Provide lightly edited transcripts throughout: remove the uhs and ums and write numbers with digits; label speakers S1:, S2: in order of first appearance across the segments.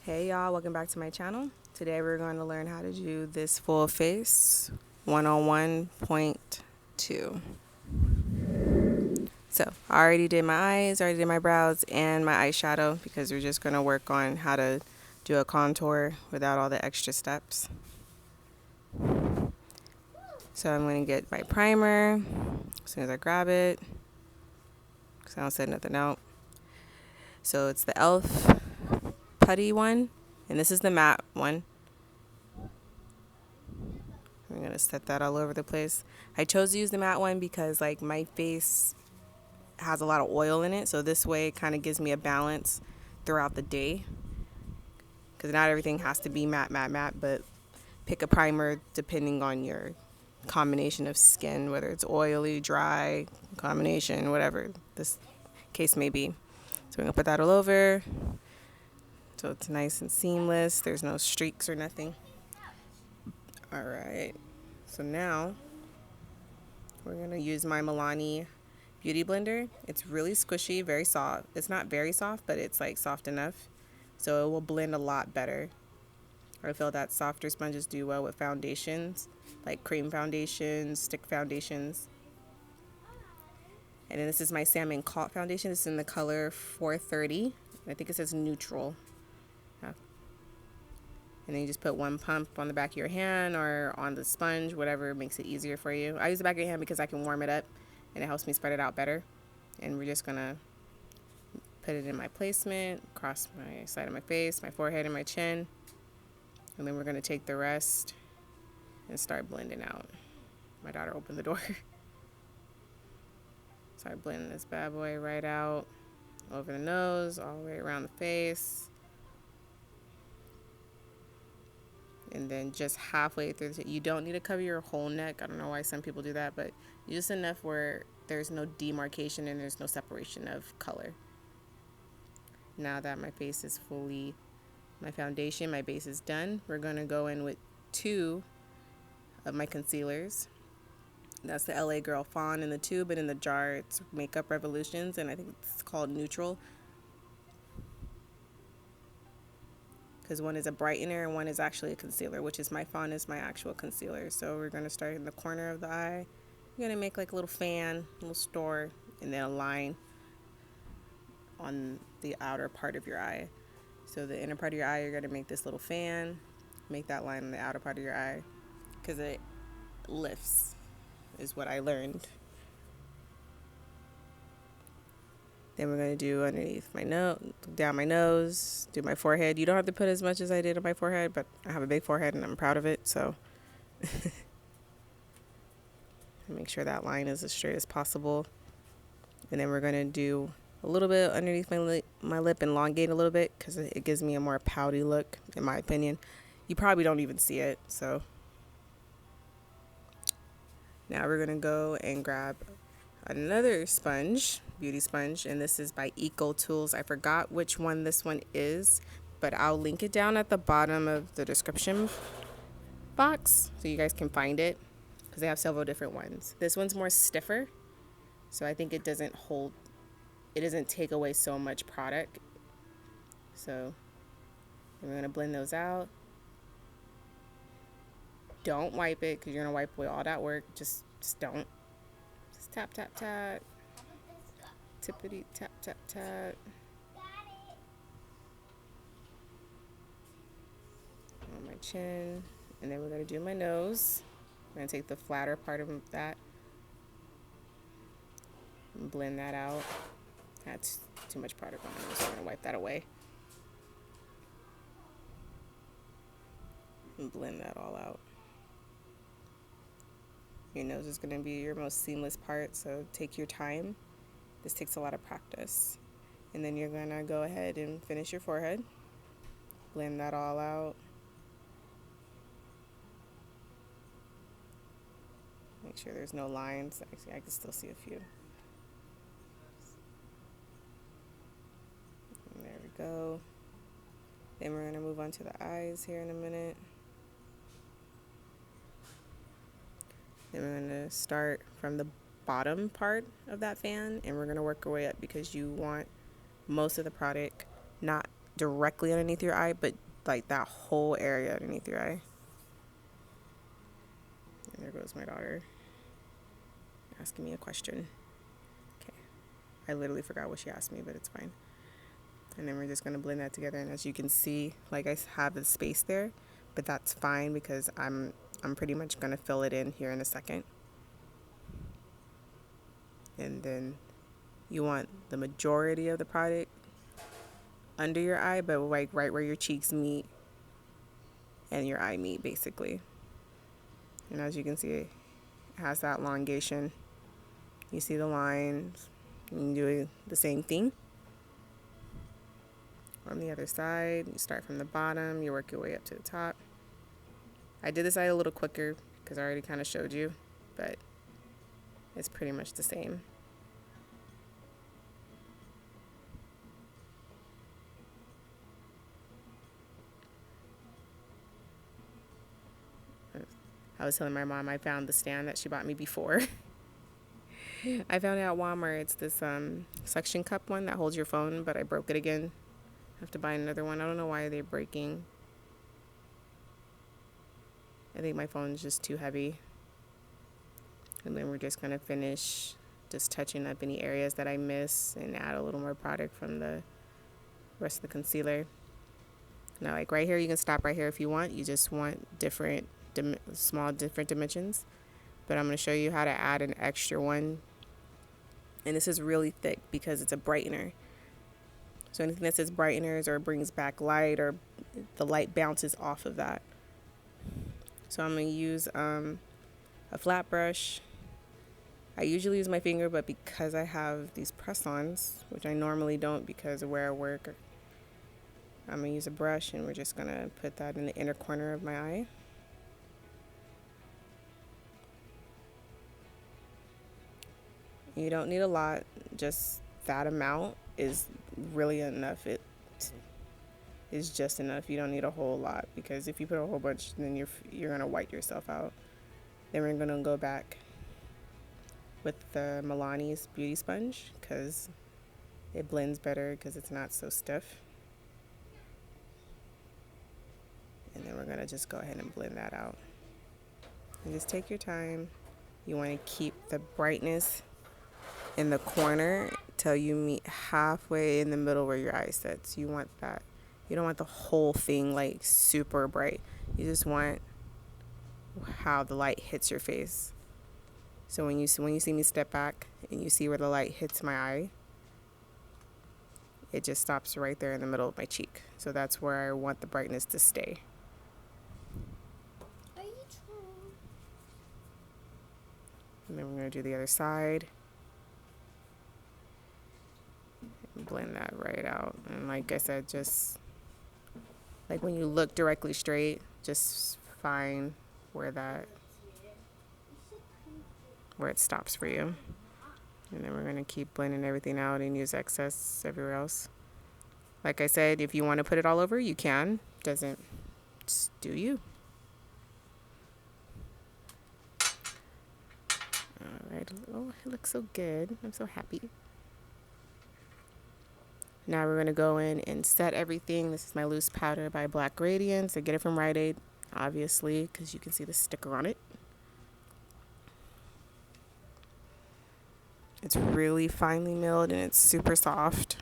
S1: Hey y'all, welcome back to my channel. Today we're going to learn how to do this full face 101.2. So I already did my eyes, already did my brows and my eyeshadow because we're just going to work on how to do a contour without all the extra steps. So I'm going to get my primer as soon as I grab it because I don't set nothing out. So it's the e.l.f. putty one and this is the matte one. I'm going to set that all over the place. I chose to use the matte one because like my face has a lot of oil in it, so this way it kind of gives me a balance throughout the day because not everything has to be matte, but pick a primer depending on your combination of skin, whether it's oily, dry, combination, whatever this case may be. So we're going to put that all over so it's nice and seamless. There's no streaks or nothing. All right, so now we're going to use my Milani Beauty Blender. It's really squishy, very soft. It's not very soft, but it's like soft enough. So it will blend a lot better. I feel that softer sponges do well with foundations, like cream foundations, stick foundations. And then this is my Salmon Caught foundation. This is in the color 430. I think it says neutral. And then you just put one pump on the back of your hand or on the sponge, whatever makes it easier for you. I use the back of your hand because I can warm it up and it helps me spread it out better. And we're just gonna put it in my placement, across my side of my face, my forehead, and my chin. And then we're gonna take the rest and start blending out. My daughter opened the door. Start blending this bad boy right out, over the nose, all the way around the face. And then just halfway through, you don't need to cover your whole neck. I don't know why some people do that, but just enough where there's no demarcation and there's no separation of color. Now that my face is fully, my foundation, my base is done, we're going to go in with two of my concealers. That's the LA Girl Fawn in the tube, and in the jar it's Makeup Revolutions, and I think it's called Neutral. Because one is a brightener and one is actually a concealer, which is my Fawn is my actual concealer. So we're going to start in the corner of the eye. We're going to make like a little fan, a little store, and then a line on the outer part of your eye. So the inner part of your eye, you're going to make this little fan, make that line on the outer part of your eye because it lifts, is what I learned. Then we're going to do underneath my nose, down my nose, do my forehead. You don't have to put as much as I did on my forehead, but I have a big forehead and I'm proud of it, so make sure that line is as straight as possible. And then we're going to do a little bit underneath my lip, elongate a little bit because it gives me a more pouty look, in my opinion. You probably don't even see it, so now we're going to go and grab another sponge, beauty sponge, and this is by Eco Tools. I forgot which one this one is, but I'll link it down at the bottom of the description box so you guys can find it because they have several different ones. This one's more stiffer, so I think it doesn't take away so much product. So we're going to blend those out. Don't wipe it because you're going to wipe away all that work. Just don't. Just tap, tap, tap. Tippity, tap, tap, tap. On my chin. And then we're going to do my nose. I'm going to take the flatter part of that and blend that out. That's too much product on my nose, so I'm going to wipe that away. And blend that all out. Your nose is going to be your most seamless part, so take your time. This takes a lot of practice. And then you're going to go ahead and finish your forehead. Blend that all out. Make sure there's no lines. Actually, I can still see a few. And there we go. Then we're going to move on to the eyes here in a minute. Then we're going to start from the bottom part of that fan and we're going to work our way up because you want most of the product not directly underneath your eye, but like that whole area underneath your eye. And there goes my daughter asking me a question. Okay. I literally forgot what she asked me, but it's fine. And then we're just going to blend that together. And as you can see, like I have the space there, but that's fine because I'm pretty much going to fill it in here in a second. And then you want the majority of the product under your eye, but like right where your cheeks meet and your eye meet, basically. And as you can see, it has that elongation. You see the lines. You can do the same thing on the other side. You start from the bottom, you work your way up to the top. I did this side a little quicker because I already kind of showed you, but it's pretty much the same. I was telling my mom I found the stand that she bought me before. I found it at Walmart. It's this suction cup one that holds your phone, but I broke it again. I have to buy another one. I don't know why they're breaking. I think my phone's just too heavy. And then we're just going to finish just touching up any areas that I miss and add a little more product from the rest of the concealer. Now, like right here, you can stop right here if you want. You just want different different dimensions. But I'm going to show you how to add an extra one. And this is really thick because it's a brightener. So anything that says brighteners or brings back light or the light bounces off of that. So I'm going to use a flat brush. I usually use my finger, but because I have these press-ons, which I normally don't because of where I work, I'm going to use a brush and we're just going to put that in the inner corner of my eye. You don't need a lot, just that amount is really enough. It is just enough. You don't need a whole lot because if you put a whole bunch, then you're going to white yourself out. Then we're going to go back with the Milani's Beauty Sponge because it blends better because it's not so stiff. And then we're going to just go ahead and blend that out. And just take your time. You want to keep the brightness in the corner till you meet halfway in the middle where your eye sits. You want that. You don't want the whole thing like super bright. You just want how the light hits your face. So when you see me step back and you see where the light hits my eye, it just stops right there in the middle of my cheek. So that's where I want the brightness to stay. And then we're going to do the other side. And blend that right out. And like I said, just like when you look directly straight, just find where it stops for you. And then we're going to keep blending everything out and use excess everywhere else. Like I said, if you want to put it all over, you can. Doesn't, just do you. Alright, oh, it looks so good. I'm so happy. Now we're going to go in and set everything. This is my loose powder by Black Radiance. I get it from Rite Aid, obviously, because you can see the sticker on it. It's really finely milled and it's super soft.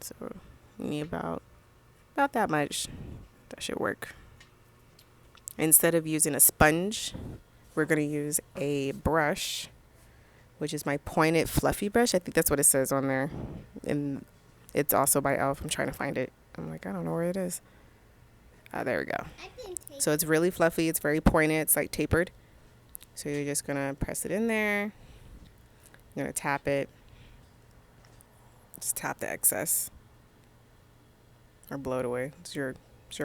S1: So you need about that much. That should work. Instead of using a sponge, we're going to use a brush, which is my pointed fluffy brush. I think that's what it says on there. And it's also by e.l.f. I'm trying to find it. I'm like, I don't know where it is. There we go. So it's really fluffy. It's very pointed. It's like tapered. So you're just going to press it in there. You're going to tap it. Just tap the excess. Or blow it away. It's your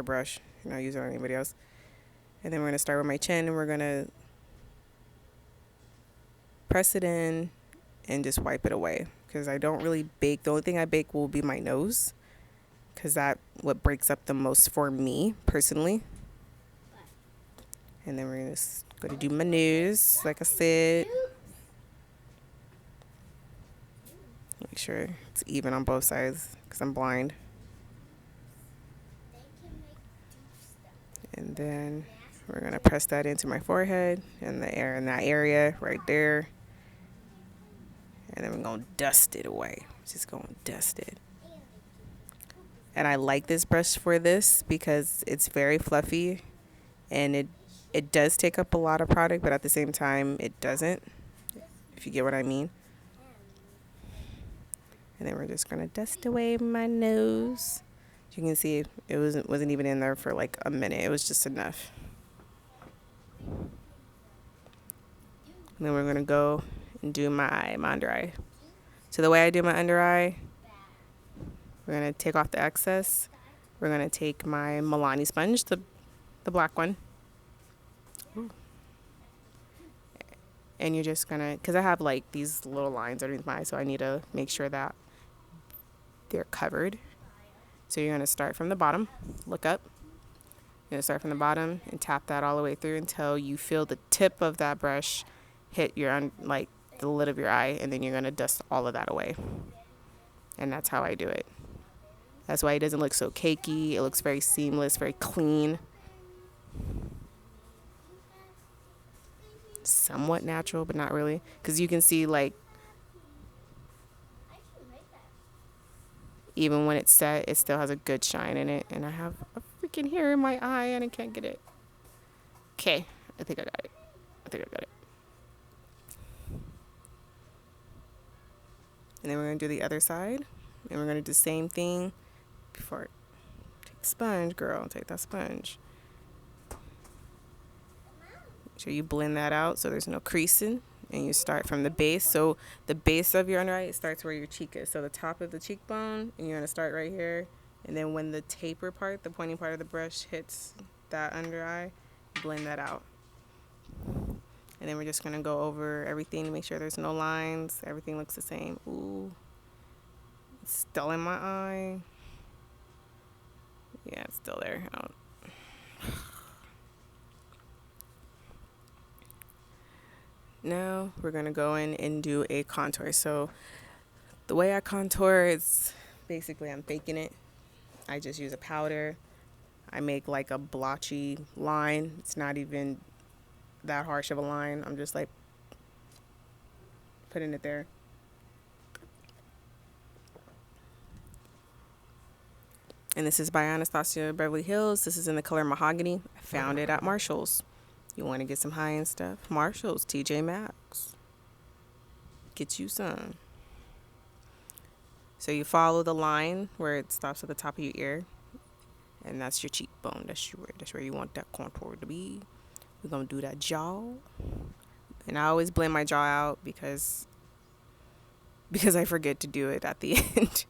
S1: brush. You're not using it on anybody else. And then we're going to start with my chin. And we're going to press it in and just wipe it away. Because I don't really bake. The only thing I bake will be my nose. Because that's what breaks up the most for me, personally. And then we're just going to do my nose, like I said. sure it's even on both sides because I'm blind. And then we're going to press that into my forehead and the air in that area right there. And then we're going to dust it away. Just going to dust it. And I like this brush for this because it's very fluffy and it does take up a lot of product, but at the same time it doesn't, if you get what I mean. And then we're just going to dust away my nose. As you can see, it wasn't even in there for like a minute. It was just enough. And then we're going to go and do my under eye. So the way I do my under eye, we're going to take off the excess. We're going to take my Milani sponge, the black one. Ooh. And you're just going to, because I have like these little lines underneath my eye, so I need to make sure that they're covered. So you're going to start from the bottom, look up. You're going to start from the bottom and tap that all the way through until you feel the tip of that brush hit your, like the lid of your eye, and then you're going to dust all of that away. And that's how I do it. That's why it doesn't look so cakey. It looks very seamless, very clean. Somewhat natural, but not really. Because you can see, like, even when it's set, it still has a good shine in it. And I have a freaking hair in my eye and I can't get it. Okay, I think I got it. And then we're going to do the other side. And we're going to do the same thing before. Take the sponge, girl. Take that sponge. Make sure you blend that out so there's no creasing. And you start from the base. So the base of your under eye, it starts where your cheek is. So the top of the cheekbone, and you're going to start right here. And then when the taper part, the pointy part of the brush hits that under eye, blend that out. And then we're just going to go over everything to make sure there's no lines. Everything looks the same. Ooh. It's still in my eye. Yeah, it's still there. Now we're going to go in and do a contour. So the way I contour is basically I'm faking it. I just use a powder. I make like a blotchy line. It's not even that harsh of a line. I'm just like putting it there. And this is by Anastasia Beverly Hills. This is in the color Mahogany. I found it at Marshall's. You want to get some high-end stuff? Marshall's, TJ Maxx. Get you some. So you follow the line where it stops at the top of your ear. And that's your cheekbone. That's where you want that contour to be. We're going to do that jaw. And I always blend my jaw out because I forget to do it at the end.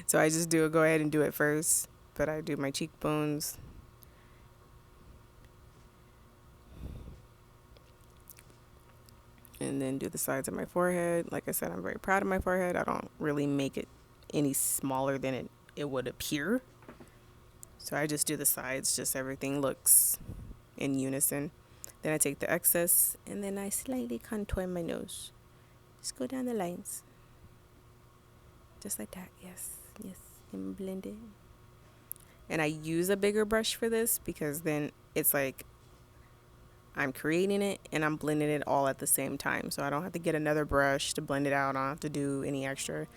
S1: So I just go ahead and do it first. But I do my cheekbones. And then do the sides of my forehead. Like I said, I'm very proud of my forehead. I don't really make it any smaller than it would appear. So I just do the sides, just everything looks in unison. Then I take the excess and then I slightly contour my nose. Just go down the lines. Just like that. Yes. And blend it. And I use a bigger brush for this because then it's like I'm creating it and I'm blending it all at the same time. So I don't have to get another brush to blend it out. I don't have to do any extra.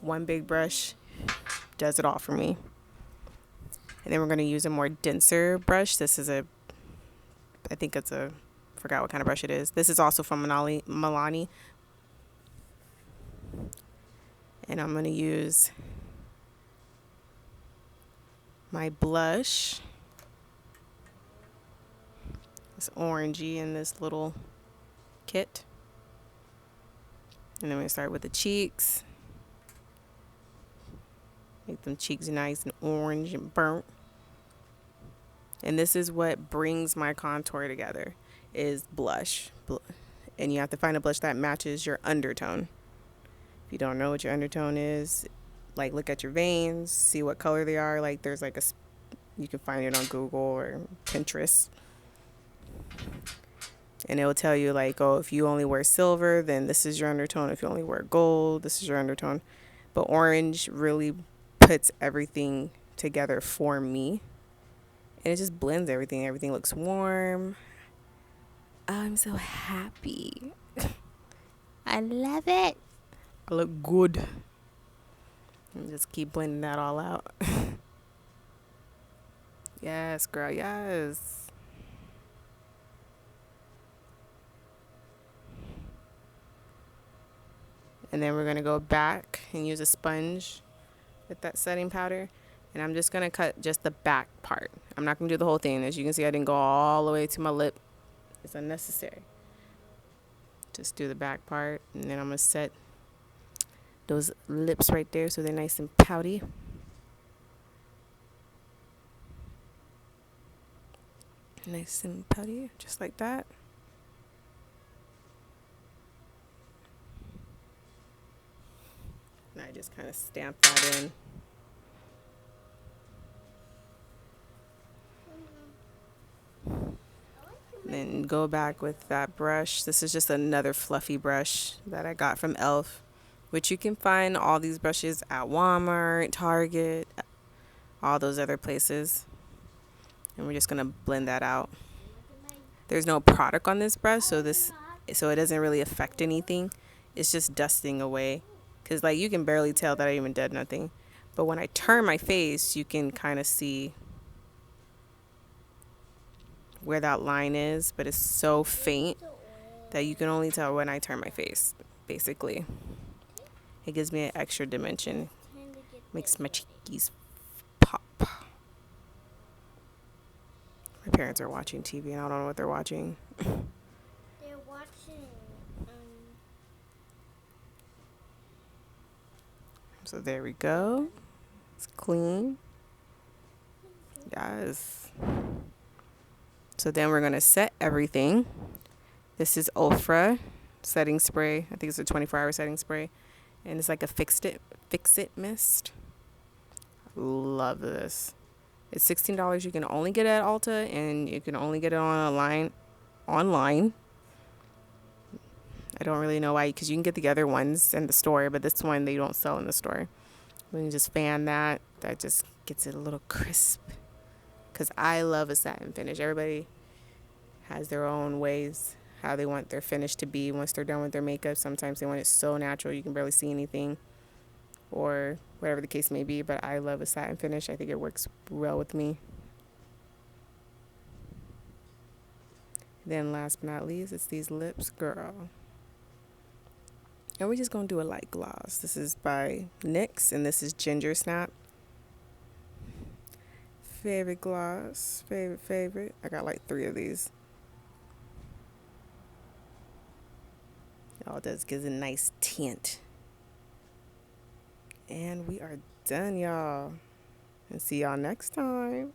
S1: One big brush does it all for me. And then we're going to use a more denser brush. This is I forgot what kind of brush it is. This is also from Milani. And I'm going to use my blush. It's orangey in this little kit. And then we start with the cheeks. Make them cheeks nice and orange and burnt. And this is what brings my contour together, is blush. And you have to find a blush that matches your undertone. If you don't know what your undertone is, like look at your veins, see what color they are. Like there's like you can find it on Google or Pinterest. And it will tell you like, oh, if you only wear silver, then this is your undertone. If you only wear gold, this is your undertone. But orange really puts everything together for me. And it just blends everything. Everything looks warm. I'm so happy. I love it. I look good. And just keep blending that all out. Yes, girl, yes. And then we're going to go back and use a sponge with that setting powder. And I'm just going to cut just the back part. I'm not going to do the whole thing. As you can see, I didn't go all the way to my lip. It's unnecessary. Just do the back part. And then I'm going to set those lips right there so they're nice and pouty. Nice and pouty, just like that. And I just kind of stamp that in. Then go back with that brush. This is just another fluffy brush that I got from e.l.f., which you can find all these brushes at Walmart, Target, all those other places. And we're just gonna blend that out. There's no product on this brush, so it doesn't really affect anything. It's just dusting away, because like you can barely tell that I even did nothing. But when I turn my face, you can kind of see where that line is, but it's so faint that you can only tell when I turn my face. Basically, it gives me an extra dimension, makes my cheekies pop. My parents are watching TV and I don't know what they're watching.
S2: They're watching.
S1: So there we go. It's clean. Yes. So then we're going to set everything. This is Ofra setting spray. I think it's a 24-hour setting spray. And it's like a fix-it mist. Love this. It's $16. You can only get it at Ulta, and you can only get it online. I don't really know why, because you can get the other ones in the store, but this one they don't sell in the store. When you just fan that just gets it a little crisp. Because I love a satin finish. Everybody has their own ways how they want their finish to be once they're done with their makeup. Sometimes they want it so natural you can barely see anything, or whatever the case may be. But I love a satin finish. I think it works well with me. Then last but not least, it's these lips, girl. And we're just going to do a light gloss. This is by NYX, and this is Ginger Snap. Favorite gloss. Favorite. I got like 3 of these. All it does gives a nice tint. And we are done, y'all. And see y'all next time.